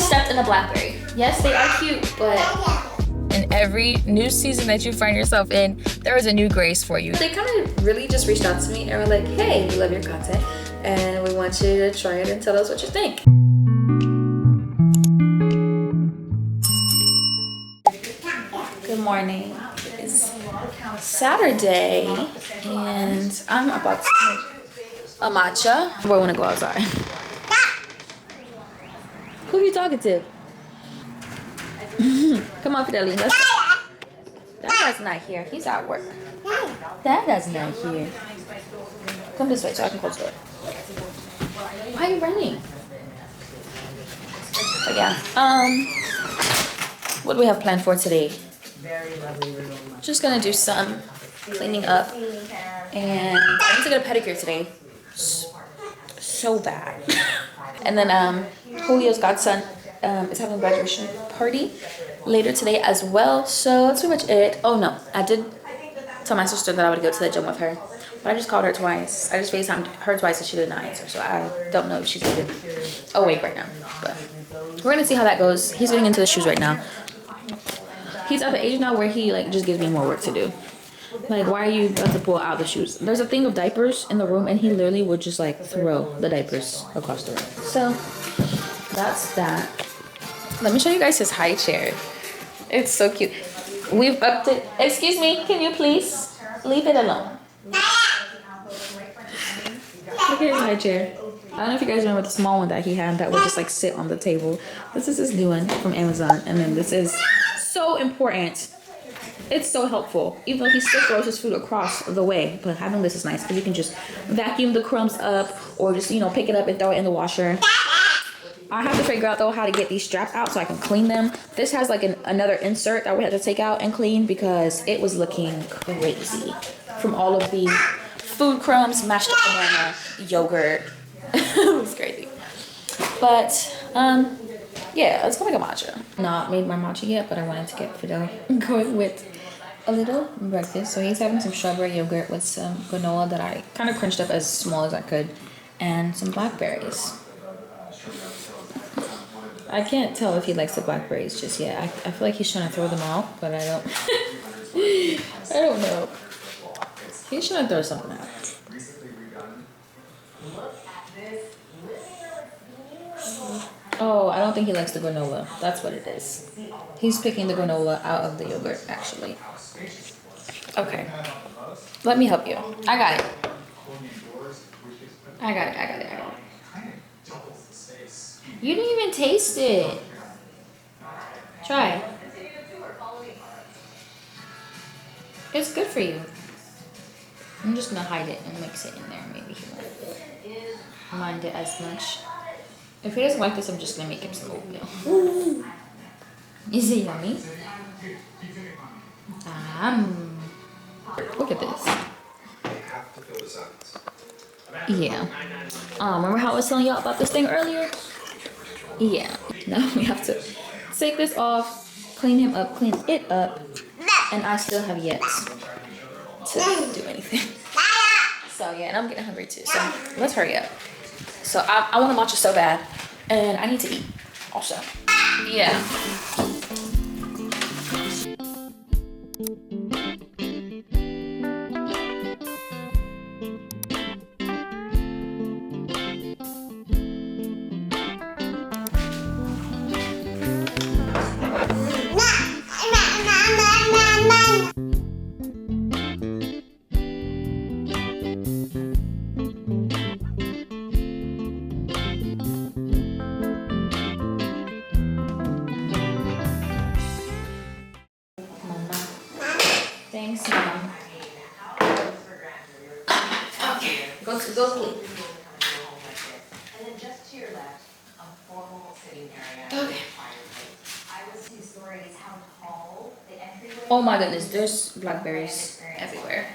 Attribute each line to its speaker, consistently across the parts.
Speaker 1: stepped in a blackberry. Yes, they are cute, but
Speaker 2: in every new season that you find yourself in, there is a new grace for you.
Speaker 1: They kind of really just reached out to me and were like, hey, we love your content and we want you to try it and tell us what you think. Good morning. It's Saturday and I'm about to make a matcha. I want to go outside. Who are you talking to? Come on, Fidelia. Let's go. Dad's not here. He's at work. Dad's not here. Come this way so I can close the door. Why are you running? But yeah. What do we have planned for today? Just gonna do some cleaning up, and I need to get a pedicure today. So bad. And then Julio's godson is having a graduation party later today as well. So that's pretty much it. Oh no, I did tell my sister that I would go to the gym with her, but I just called her twice. I just FaceTimed her twice and she did not answer. So I don't know if she's even awake right now. But we're gonna see how that goes. He's getting into the shoes right now. He's at the age now where he like just gives me more work to do. Like, why are you about to pull out the shoes? There's a thing of diapers in the room and he literally would just like throw the diapers across the room. So that's that. Let me show you guys his high chair. It's so cute. We've upped it. Excuse me, can you please leave it alone? Look at his high chair. I don't know if you guys remember the small one that he had that would just like sit on the table. This is his new one from Amazon. And then this is so important. It's so helpful. Even though he still throws his food across the way. But having this is nice because you can just vacuum the crumbs up or just, you know, pick it up and throw it in the washer. I have to figure out though how to get these straps out so I can clean them. This has like another insert that we had to take out and clean because it was looking crazy from all of the food crumbs, mashed up banana, yogurt. It was crazy. But yeah, let's go make a matcha. Not made my matcha yet, but I wanted to get Fidel going with a little breakfast. So he's having some strawberry yogurt with some granola that I kind of crunched up as small as I could and some blackberries. I can't tell if he likes the blackberries just yet. I feel like he's trying to throw them out, but I don't I don't know. He's trying to throw something out. Oh, I don't think he likes the granola. That's what it is. He's picking the granola out of the yogurt, actually. Okay. Let me help you. I got it. I got it. You didn't even taste it. Try. It's good for you. I'm just gonna hide it and mix it in there. Maybe he won't mind it as much. If he doesn't like this, I'm just gonna make him some oatmeal. Is it yummy? Look at this. Yeah. Remember how I was telling y'all about this thing earlier? Yeah. Now we have to take this off, clean him up, clean it up, and I still have yet to do anything. So yeah, and I'm getting hungry too. So let's hurry up. So I want to matcha so bad, and I need to eat also. Yeah. Thanks, Mom. Okay, go sleep.
Speaker 3: And then just to your left, a formal sitting area.
Speaker 1: Okay.
Speaker 3: I was 2 stories. How tall the entryway?
Speaker 1: Oh my goodness, there's blackberries everywhere.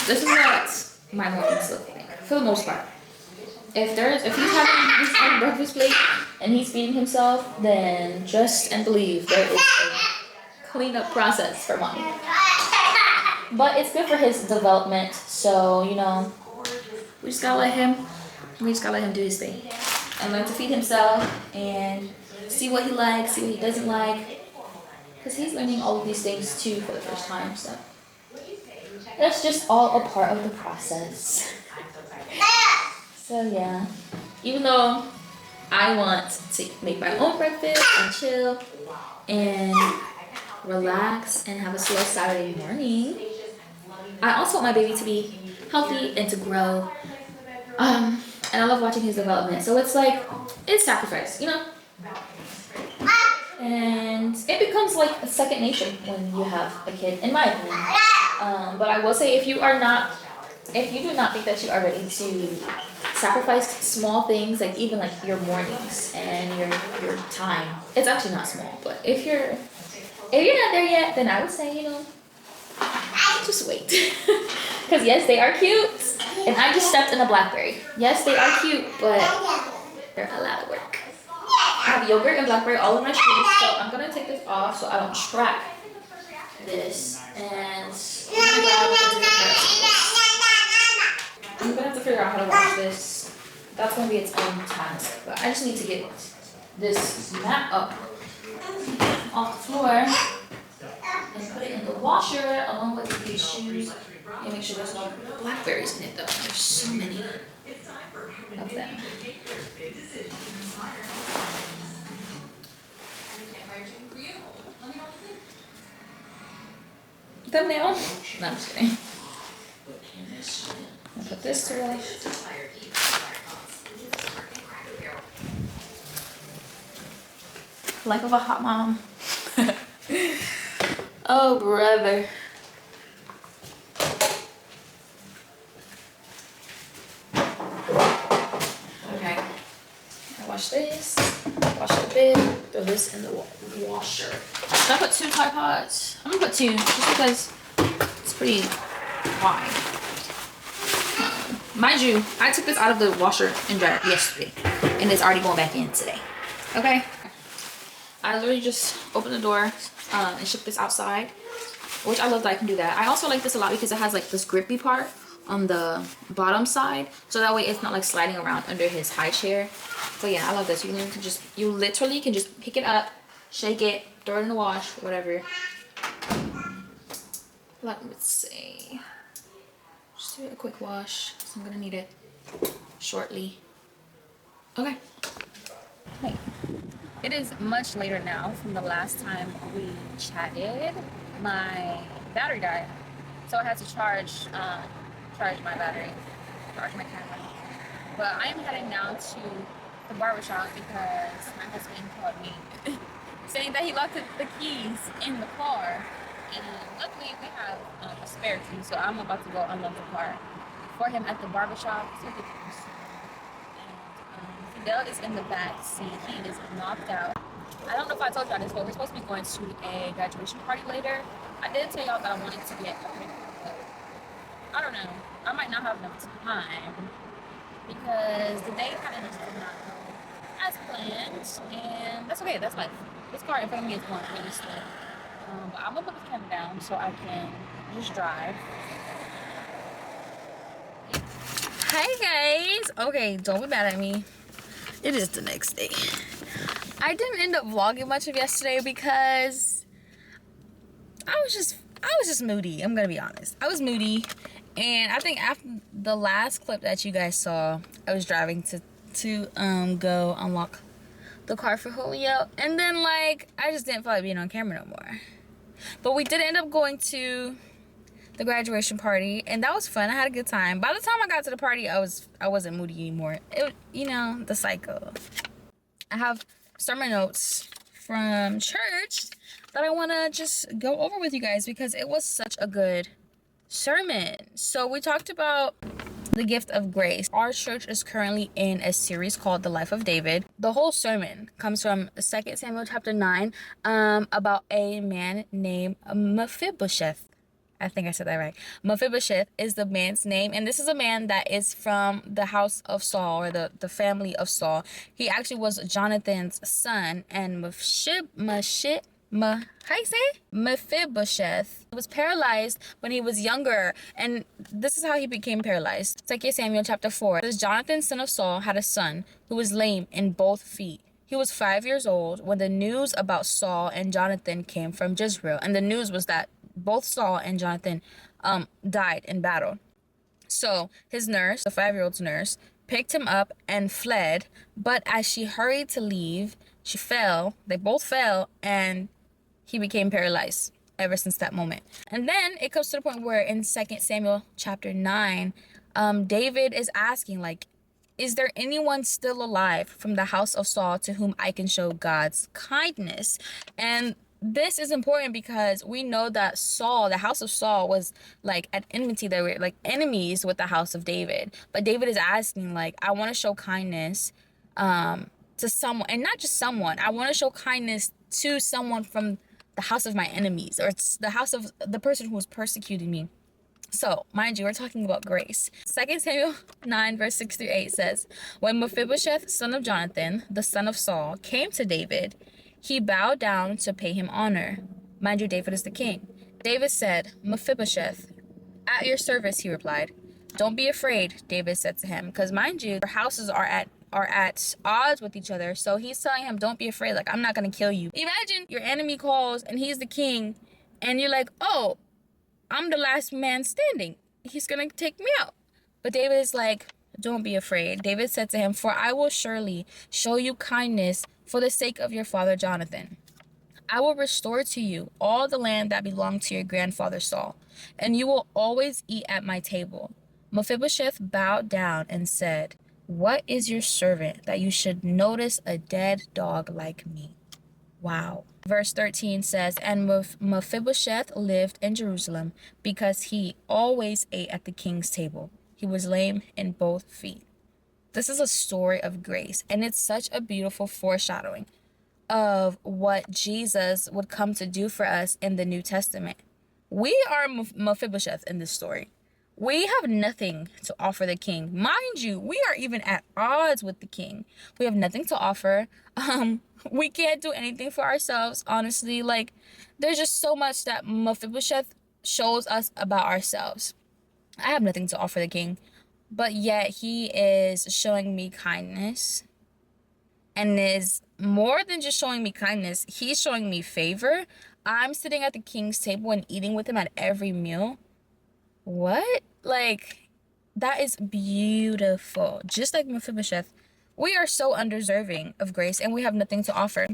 Speaker 1: This is what my mornings look like, for the most part. If he's having his own breakfast plate and he's feeding himself, then trust and believe there is a cleanup process for Mom. But it's good for his development, so you know, we just gotta let him do his thing. and learn to feed himself and see what he likes, see what he doesn't like. Because he's learning all of these things too for the first time, so that's just all a part of the process. So yeah, even though I want to make my own breakfast and chill and relax and have a slow Saturday morning, I also want my baby to be healthy and to grow. And I love watching his development. So it's like, it's sacrifice, you know? And it becomes like a second nature when you have a kid, in my opinion. But I will say, if you do not think that you are ready to sacrifice small things, like even like your mornings and your time, it's actually not small. But if you're not there yet, then I would say, you know, just wait. Because yes, they are cute, and I just stepped in a blackberry. Yes, they are cute, but they're a lot of work. I have yogurt and blackberry all in my shoes, so I'm gonna take this off so I don't track this. And I'm gonna have to figure out how to wash this. That's gonna be its own task. But I just need to get this mat up off the floor and put it in the washer along with these shoes. And make sure there's no blackberries in it though. There's so many of them. Thumbnail? No, I'm just kidding. I'll put this away. Life of a hot mom. Oh, brother. Okay. I wash this. Wash the bed. Throw this in the washer. Should I put 2 tripods? I'm gonna put 2 just because it's pretty wide. Mind you, I took this out of the washer and dryer yesterday, and it's already going back in today. Okay. I literally just opened the door and shipped this outside, which I love that I can do that. I also like this a lot because it has like this grippy part on the bottom side, so that way it's not like sliding around under his high chair. So yeah, I love this. You literally can just pick it up, shake it, throw it in the wash, whatever. Let me see. Just do a quick wash, because I'm gonna need it shortly. Okay.
Speaker 2: Hey. It is much later now from the last time we chatted. My battery died, so I had to charge my battery, charge my camera. But I am heading now to the barbershop because my husband called me saying that he left the keys in the car, and luckily we have a spare key, so I'm about to go unlock the car for him at the barbershop. So Fidel is in the back seat. He is knocked out. I don't know if I told y'all this, but we're supposed to be going to a graduation party later. I did tell y'all that I wanted to get a picture, but I don't know. I might not have enough time because the day kind of just did not go as planned, and that's okay. That's life. This car in front of me is going really slow. But I'm gonna put the camera down so I can just drive. Hey guys! Okay, don't be mad at me. It is the next day. I didn't end up vlogging much of yesterday because I was just moody. I'm gonna be honest. I was moody, and I think after the last clip that you guys saw, I was driving to go unlock the car for Julio, and then like I just didn't feel like being on camera no more. But we did end up going to the graduation party, and that was fun. I had a good time. By the time I got to the party, I wasn't moody anymore. You know, the cycle. I have sermon notes from church that I want to just go over with you guys because it was such a good sermon. So we talked about the gift of grace. Our church is currently in a series called The Life of David. The whole sermon comes from 2 Samuel chapter 9 about a man named Mephibosheth. I think I said that right. Mephibosheth is the man's name, and this is a man that is from the house of Saul, or the family of Saul. He actually was Jonathan's son, and how you say? Mephibosheth was paralyzed when he was younger, and this is how he became paralyzed. 2 Samuel chapter 4 says, Jonathan, son of Saul, had a son who was lame in both feet. He was 5 years old when the news about Saul and Jonathan came from Jezreel, and the news was that both Saul and Jonathan died in battle. So his nurse, the 5-year-old's nurse, picked him up and fled, but as she hurried to leave, she fell. They both fell, and he became paralyzed ever since that moment. And then it comes to the point where in 2 Samuel chapter 9, David is asking, like, is there anyone still alive from the house of Saul to whom I can show God's kindness? And this is important because we know that Saul, the house of Saul, was like at enmity. They were like enemies with the house of David. But David is asking, like, I want to show kindness to someone, and not just someone. I want to show kindness to someone from the house of my enemies, or it's the house of the person who was persecuting me. So, mind you, we're talking about grace. 2 Samuel 9, verse 6 through 8 says, when Mephibosheth, son of Jonathan, the son of Saul, came to David, he bowed down to pay him honor. Mind you, David is the king. David said, Mephibosheth, at your service, he replied. Don't be afraid, David said to him, because mind you, their houses are at odds with each other. So he's telling him, don't be afraid. Like, I'm not going to kill you. Imagine your enemy calls and he's the king, and you're like, oh, I'm the last man standing. He's going to take me out. But David is like, don't be afraid. David said to him, for I will surely show you kindness for the sake of your father Jonathan. I will restore to you all the land that belonged to your grandfather Saul, and you will always eat at my table. Mephibosheth bowed down and said, what is your servant that you should notice a dead dog like me? Wow. Verse 13 says, and Mephibosheth lived in Jerusalem because he always ate at the king's table. He was lame in both feet. This is a story of grace, and it's such a beautiful foreshadowing of what Jesus would come to do for us in the New Testament. We are Mephibosheth in this story. We have nothing to offer the king. Mind you, we are even at odds with the king. We have nothing to offer. We can't do anything for ourselves, honestly. Like, there's just so much that Mephibosheth shows us about ourselves. I have nothing to offer the king, but yet he is showing me kindness, and is more than just showing me kindness. He's showing me favor. I'm sitting at the king's table and eating with him at every meal. What? Like, that is beautiful. Just like Mephibosheth, we are so undeserving of grace, and we have nothing to offer.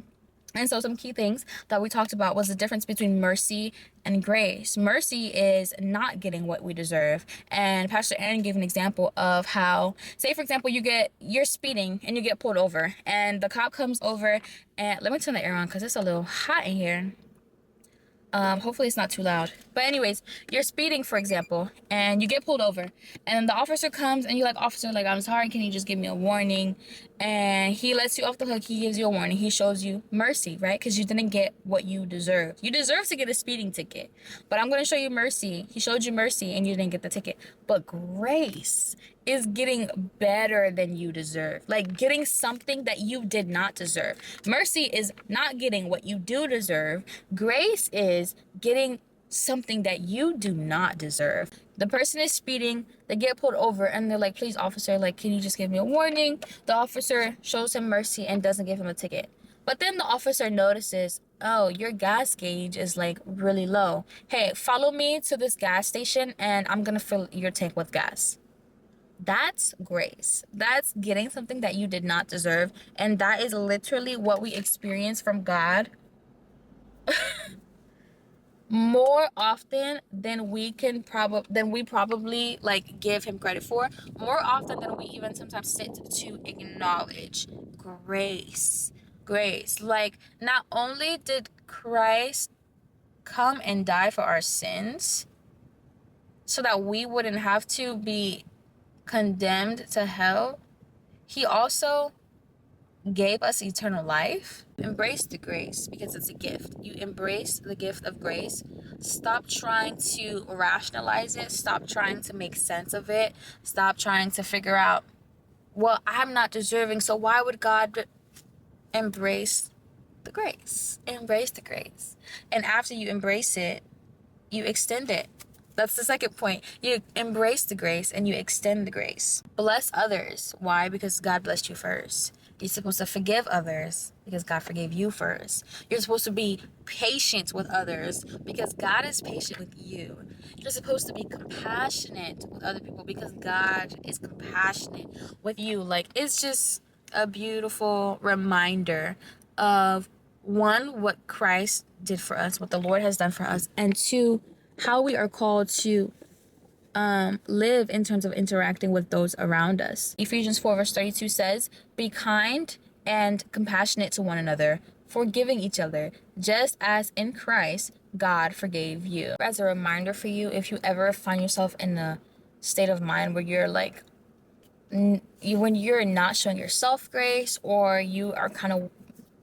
Speaker 2: And so some key things that we talked about was the difference between mercy and grace. Mercy is not getting what we deserve. And Pastor Aaron gave an example of how, say for example, you're speeding and you get pulled over, and the cop comes over, and let me turn the air on because it's a little hot in here. Hopefully it's not too loud. But anyways, you're speeding, for example, and you get pulled over, and the officer comes and you're like, officer, like, I'm sorry, can you just give me a warning? And he lets you off the hook. He gives you a warning. He shows you mercy, right? Because you didn't get what you deserved. You deserve to get a speeding ticket, but I'm going to show you mercy. He showed you mercy and you didn't get the ticket. But grace is getting better than you deserve. Like, getting something that you did not deserve. Mercy is not getting what you do deserve. Grace is getting something that you do not deserve. The person is speeding, they get pulled over, and they're like, please, officer, like, can you just give me a warning? The officer shows him mercy and doesn't give him a ticket. But then the officer notices, oh, your gas gauge is like really low. Hey, follow me to this gas station and I'm gonna fill your tank with gas. That's grace. That's getting something that you did not deserve. And that is literally what we experience from God more often than we probably like give him credit for. More often than we even sometimes sit to acknowledge. Grace. Like, not only did Christ come and die for our sins so that we wouldn't have to be condemned to hell, he also gave us eternal life. Embrace the grace because it's a gift. You embrace the gift of grace. Stop trying to rationalize it. Stop trying to make sense of it. Stop trying to figure out, well, I'm not deserving, so why would God embrace the grace. Embrace the grace. And after you embrace it, you extend it. That's the second point. You embrace the grace and you extend the grace. Bless others. Why? Because God blessed you first. You're supposed to forgive others because God forgave you first. You're supposed to be patient with others because God is patient with you. You're supposed to be compassionate with other people because God is compassionate with you. Like, it's just a beautiful reminder of, one, what Christ did for us, what the Lord has done for us, and two, how we are called to live in terms of interacting with those around us. Ephesians 4 verse 32 says, be kind and compassionate to one another, forgiving each other, just as in Christ God forgave you. As a reminder for you, if you ever find yourself in a state of mind where you're like, when you're not showing yourself grace, or you are kind of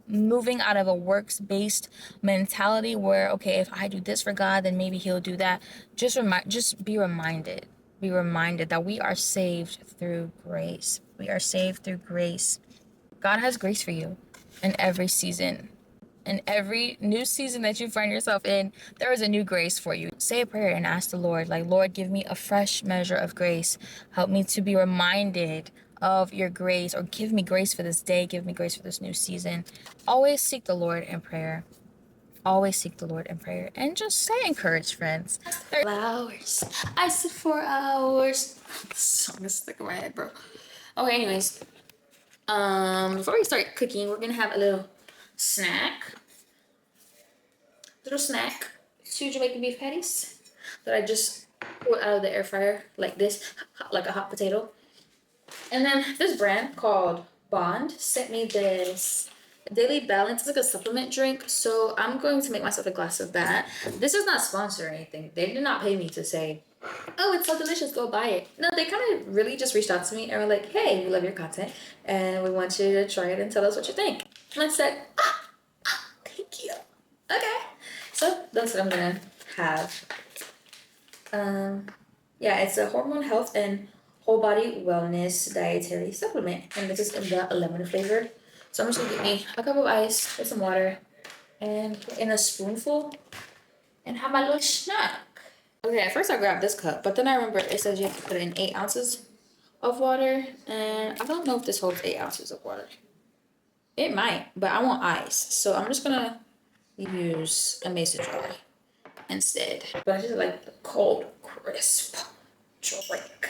Speaker 2: moving out of a works-based mentality where, okay, if I do this for God, then maybe he'll do that. Just be reminded that we are saved through grace. We are saved through grace. God has grace for you in every season. In every new season that you find yourself in, there is a new grace for you. Say a prayer and ask the Lord, like, Lord, give me a fresh measure of grace. Help me to be reminded of your grace, or give me grace for this day. Give me grace for this new season. Always seek the Lord in prayer. Always seek the Lord in prayer. And just stay encouraged, friends.
Speaker 1: Flowers. I sit for hours. This song is stuck in my head, bro. Okay, anyways. Before we start cooking, we're gonna have a little snack. Two Jamaican beef patties that I just pulled out of the air fryer like this, like a hot potato. And then this brand called Bond sent me this Daily Balance. It's like a supplement drink, so I'm going to make myself a glass of that. This is not sponsored or anything. They did not pay me to say, oh, it's so delicious, go buy it. No, they kind of really just reached out to me and were like, hey, we love your content and we want you to try it and tell us what you think. And I said, thank you. Okay. So that's what I'm gonna have. Yeah, it's a hormone health and whole body wellness dietary supplement, and this is in the lemon flavor. So I'm just gonna get me a cup of ice with some water and put in a spoonful and have my little snack. Okay, at first I grabbed this cup, but then I remember it says you have to put in 8 ounces of water, and I don't know if this holds 8 ounces of water. It might, but I want ice, so I'm just gonna use a mason jar instead. But I just like the cold, crisp drink.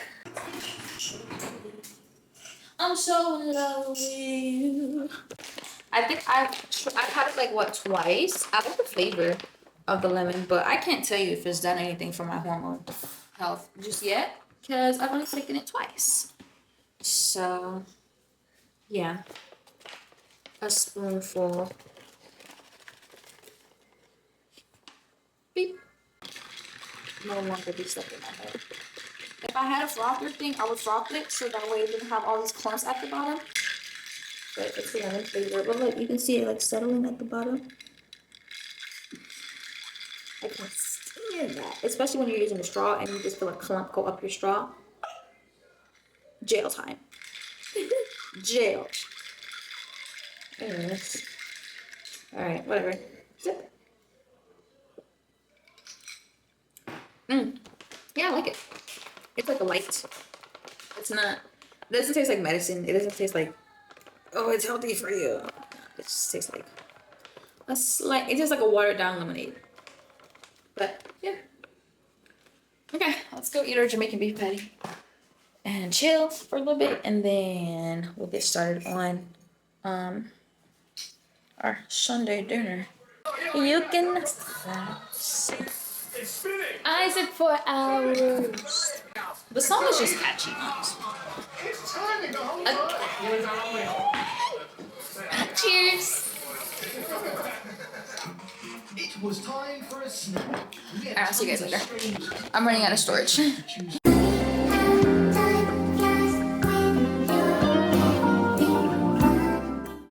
Speaker 1: I'm so in love with you. I think I've had it like twice. I like the flavor of the lemon, but I can't tell you if it's done anything for my hormone health just yet because I've only taken it twice. So yeah, a spoonful. Beep. No longer be stuck in my head. If I had a frother thing, I would froth it so that way it didn't have all these clumps at the bottom. But it's the lemon flavor. But look, you can see it like settling at the bottom. I can stand that. Especially when you're using a straw and you just feel a clump go up your straw. Jail time. Jail. Anyways. Alright, whatever. Sip. Yeah, I like it. It's like a light. It's not, it doesn't taste like medicine. It doesn't taste like, oh, it's healthy for you. It just tastes like a slight, it tastes like a watered down lemonade. But yeah. Okay, let's go eat our Jamaican beef patty and chill for a little bit, and then we'll get started on our Sunday dinner. You can I said for hours. The song is just catchy. Cheers.
Speaker 4: It was time for a snack.
Speaker 1: Alright, I'll see you guys later. I'm running out of storage.